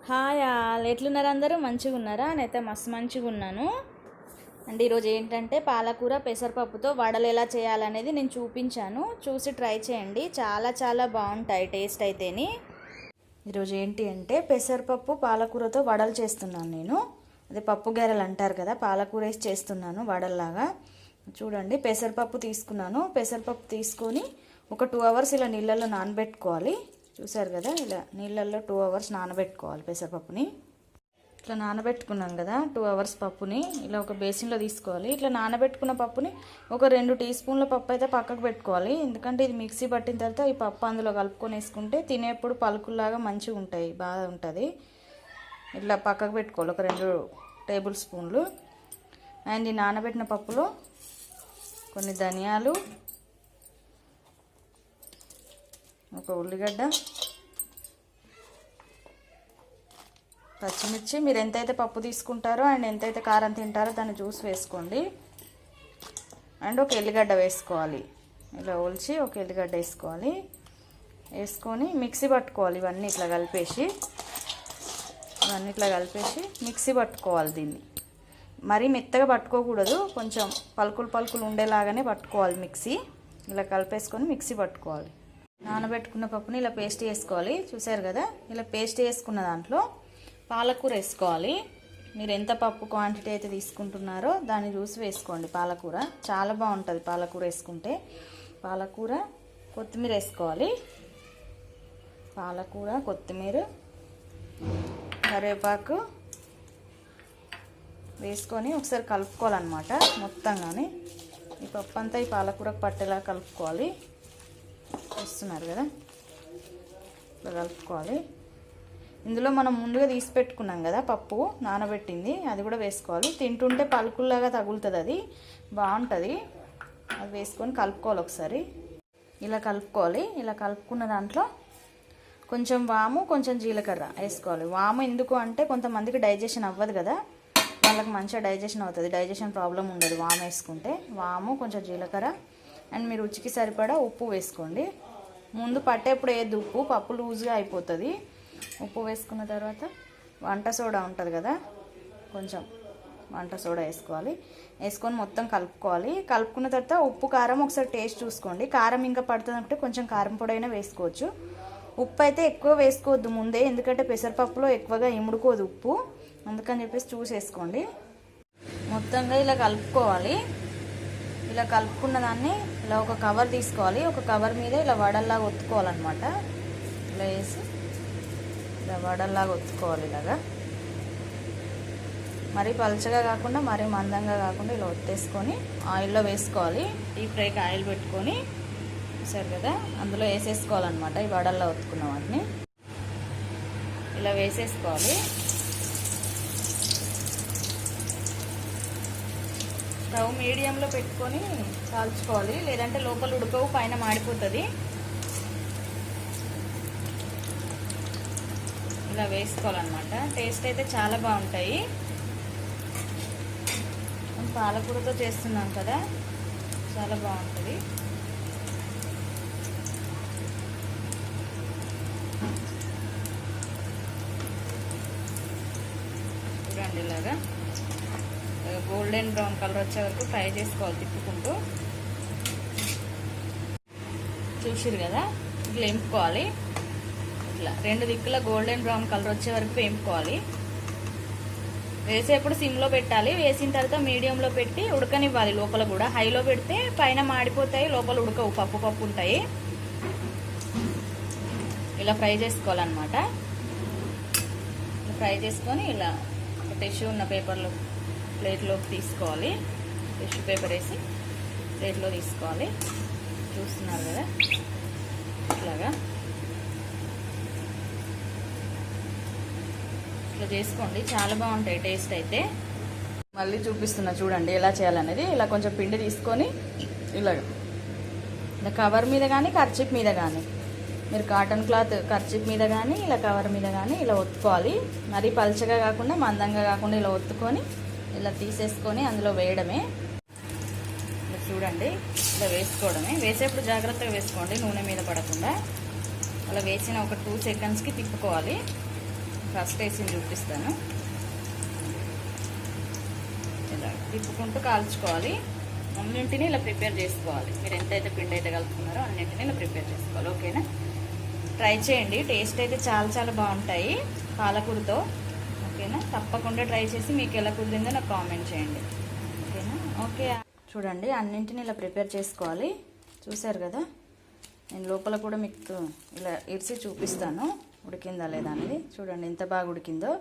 Hi all, ఎట్లున్నారు అందరూ? మంచిగా ఉన్నారా? నేనైతే మస్తు మంచిగా ఉన్నాను. అండ్ ఈరోజు ఏంటంటే పాలకూర పెసరపప్పుతో వడలు ఎలా చేయాలనేది నేను చూపించాను. చూసి ట్రై చేయండి, చాలా చాలా బాగుంటాయి టేస్ట్ అయితేని. ఈరోజు ఏంటి అంటే పెసరపప్పు పాలకూరతో వడలు చేస్తున్నాను నేను. అదే పప్పు గారెలు అంటారు కదా, పాలకూర వేసి చేస్తున్నాను వడల్లాగా. చూడండి, పెసరపప్పు తీసుకున్నాను. పెసరపప్పు తీసుకొని ఒక 2 అవర్స్ ఇలా నీళ్ళల్లో నానబెట్టుకోవాలి. చూసారు కదా, ఇలా నీళ్ళల్లో 2 అవర్స్ నానబెట్టుకోవాలి పెసరపప్పుని. ఇట్లా నానబెట్టుకున్నాం కదా 2 అవర్స్ పప్పుని ఇలా ఒక బేసిన్లో తీసుకోవాలి. ఇట్లా నానబెట్టుకున్న పప్పుని ఒక 2 టీ స్పూన్ల పప్పు అయితే పక్కకు పెట్టుకోవాలి. ఎందుకంటే ఇది మిక్సీ పట్టిన తర్వాత ఈ పప్పు అందులో కలుపుకొని వేసుకుంటే తినేప్పుడు పలుకుల్లాగా మంచిగా ఉంటాయి, బాగా ఉంటుంది. ఇట్లా పక్కకు పెట్టుకోవాలి ఒక 2 టేబుల్ స్పూన్లు. అండ్ ఈ నానబెట్టిన పప్పులో కొన్ని ధనియాలు, ఒక ఉల్లిగడ్డ, పచ్చిమిర్చి, మీరు ఎంతైతే పప్పు తీసుకుంటారో అండ్ ఎంతైతే కారం తింటారో దాన్ని చూసి వేసుకోండి. అండ్ ఒక ఎల్లిగడ్డ వేసుకోవాలి. ఇలా ఒలిచి ఒక ఎల్లిగడ్డ వేసుకోవాలి. వేసుకొని మిక్సీ పట్టుకోవాలి. ఇవన్నీ ఇట్లా కలిపేసి మిక్సీ పట్టుకోవాలి. దీన్ని మరీ మెత్తగా పట్టుకోకూడదు, కొంచెం పలుకులు పలుకులు ఉండేలాగానే పట్టుకోవాలి. మిక్సీ ఇలా కలిపేసుకొని మిక్సీ పట్టుకోవాలి. నానబెట్టుకున్న పప్పుని ఇలా పేస్ట్ చేసుకోవాలి. చూసారు కదా, ఇలా పేస్ట్ చేసుకున్న దాంట్లో పాలకూర వేసుకోవాలి. మీరు ఎంత పప్పు క్వాంటిటీ అయితే తీసుకుంటున్నారో దాన్ని చూసి వేసుకోండి. పాలకూర చాలా బాగుంటుంది పాలకూర వేసుకుంటే. పాలకూర, కొత్తిమీర వేసుకోవాలి. పాలకూర, కొత్తిమీర, కరివేపాకు వేసుకొని ఒకసారి కలుపుకోవాలన్నమాట మొత్తంగానే. ఈ పప్పు అంతా ఈ పాలకూరకు పట్టేలా కలుపుకోవాలి. వేస్తున్నారు కదా, ఇట్లా కలుపుకోవాలి. ఇందులో మనం ముందుగా తీసి పెట్టుకున్నాం కదా పప్పు నానబెట్టింది, అది కూడా వేసుకోవాలి. తింటుంటే పలుకుల్లాగా తగులుతుంది, అది బాగుంటుంది. అది వేసుకొని కలుపుకోవాలి ఒకసారి. ఇలా కలుపుకోవాలి. ఇలా కలుపుకున్న దాంట్లో కొంచెం వాము, కొంచెం జీలకర్ర వేసుకోవాలి. వాము ఎందుకు అంటే కొంతమందికి డైజెషన్ అవ్వదు కదా, వాళ్ళకి మంచిగా డైజెషన్ అవుతుంది. డైజెషన్ ప్రాబ్లం ఉండదు వాము వేసుకుంటే. వాము, కొంచెం జీలకర్ర, అండ్ మీరు రుచికి సరిపడా ఉప్పు వేసుకోండి. ముందు పట్టేప్పుడు వేయద్దు ఉప్పు, పప్పు లూజ్గా అయిపోతుంది. ఉప్పు వేసుకున్న తర్వాత వంట సోడా ఉంటుంది కదా, కొంచెం వంట సోడా వేసుకోవాలి. వేసుకొని మొత్తం కలుపుకోవాలి. కలుపుకున్న తర్వాత ఉప్పు కారం ఒకసారి టేస్ట్ చూసుకోండి. కారం ఇంకా పడుతుందంటే కొంచెం కారం పొడి అయినా వేసుకోవచ్చు. ఉప్పు అయితే ఎక్కువ వేసుకోవద్దు ముందే, ఎందుకంటే పెసరపప్పులో ఎక్కువగా ఇముడుకోదు ఉప్పు, అందుకని చెప్పేసి చూసేసుకోండి. మొత్తంగా ఇలా కలుపుకోవాలి. ఇలా కలుపుకున్న దాన్ని ఇలా ఒక కవర్ తీసుకోవాలి. ఒక కవర్ మీద ఇలా వడల్లాగా ఒత్తుకోవాలన్నమాట. ఇలా వేసి ఇలా వడల్లాగా ఒత్తుకోవాలి. ఇలాగా మరీ పలుచగా కాకుండా మరీ మందంగా కాకుండా ఇలా ఒత్తేసుకొని ఆయిల్లో వేసుకోవాలి. డీప్ ఫ్రైకి ఆయిల్ పెట్టుకొని, చూసారు కదా, అందులో వేసేసుకోవాలన్నమాట. ఈ వడల్లా ఒత్తుకున్న వాటిని ఇలా వేసేసుకోవాలి. స్టవ్ మీడియంలో పెట్టుకొని కాల్చుకోవాలి, లేదంటే లోపల ఉడకవు, పైన మాడిపోతుంది. ఇలా వేసుకోవాలన్నమాట. టేస్ట్ అయితే చాలా బాగుంటాయి. పాలకూరతో చేస్తున్నాం కదా, చాలా బాగుంటుంది. చూడండి, ఇలాగా గోల్డెన్ బ్రౌన్ కలర్ వచ్చే వరకు ఫ్రై చేసుకోవాలి తిప్పుకుంటూ. చూసిరు కదా, ఇట్లా వేంపుకోవాలి. ఇట్లా 2 దిక్కుల గోల్డెన్ బ్రౌన్ కలర్ వచ్చే వరకు వేంపుకోవాలి. వేసేప్పుడు సిమ్లో పెట్టాలి. వేసిన తర్వాత మీడియంలో పెట్టి ఉడకనివ్వాలి. లోపల కూడా హైలో పెడితే పైన మాడిపోతాయి, లోపల ఉడకవు, పప్పు పప్పు ఉంటాయి. ఇలా ఫ్రై చేసుకోవాలన్నమాట. ఫ్రై చేసుకొని ఇలా టిష్యూ ఉన్న పేపర్లో ప్లేట్లోకి తీసుకోవాలి. టిష్యూ పేపర్ వేసి ప్లేట్లో తీసుకోవాలి. చూస్తున్నారు కదా, ఇట్లాగా ఇట్లా చేసుకోండి, చాలా బాగుంటాయి టేస్ట్ అయితే. మళ్ళీ చూపిస్తున్నా చూడండి ఎలా చేయాలనేది. ఇలా కొంచెం పిండి తీసుకొని ఇలా కవర్ మీద కానీ కర్చీప్ మీద కానీ, మీరు కాటన్ క్లాత్ కర్చీప్ మీద కానీ ఇలా కవర్ మీద కానీ ఇలా ఒత్తుకోవాలి. మరీ పలుచగా కాకుండా మందంగా కాకుండా ఇలా ఒత్తుకొని ఇలా తీసేసుకొని అందులో వేయడమే. ఇలా చూడండి, ఇలా వేసుకోవడమే. వేసేప్పుడు జాగ్రత్తగా వేసుకోండి, నూనె మీద పడకుండా. అలా వేసిన ఒక 2 సెకండ్స్కి తిప్పుకోవాలి. ఫస్ట్ వేసి చూపిస్తాను. ఇలా తిప్పుకుంటూ కాల్చుకోవాలి. అన్నింటినీ ఇలా ప్రిపేర్ చేసుకోవాలి. మీరు ఎంతైతే పిండి అయితే కలుపుకున్నారో అన్నింటినీ ఇలా ప్రిపేర్ చేసుకోవాలి. ఓకేనా, ట్రై చేయండి. టేస్ట్ అయితే చాలా చాలా బాగుంటాయి పాలకూరతో. ఓకేనా, తప్పకుండా ట్రై చేసి మీకు ఎలా కుదిరిందో నాకు కామెంట్ చేయండి. ఓకేనా, ఓకే. చూడండి, అన్నింటినీ ఇలా ప్రిపేర్ చేసుకోవాలి. చూసారు కదా, నేను లోపల కూడా మీకు ఇలా ఇరిసి చూపిస్తాను ఉడికిందా లేదా అనేది. చూడండి ఎంత బాగా ఉడికిందో.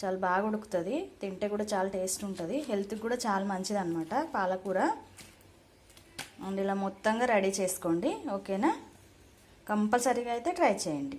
చాలా బాగా ఉడుకుతుంది, తింటే కూడా చాలా టేస్ట్ ఉంటుంది, హెల్త్కి కూడా చాలా మంచిది అనమాట పాలకూర. అండ్ ఇలా మొత్తంగా రెడీ చేసుకోండి. ఓకేనా, కంపల్సరీగా అయితే ట్రై చేయండి.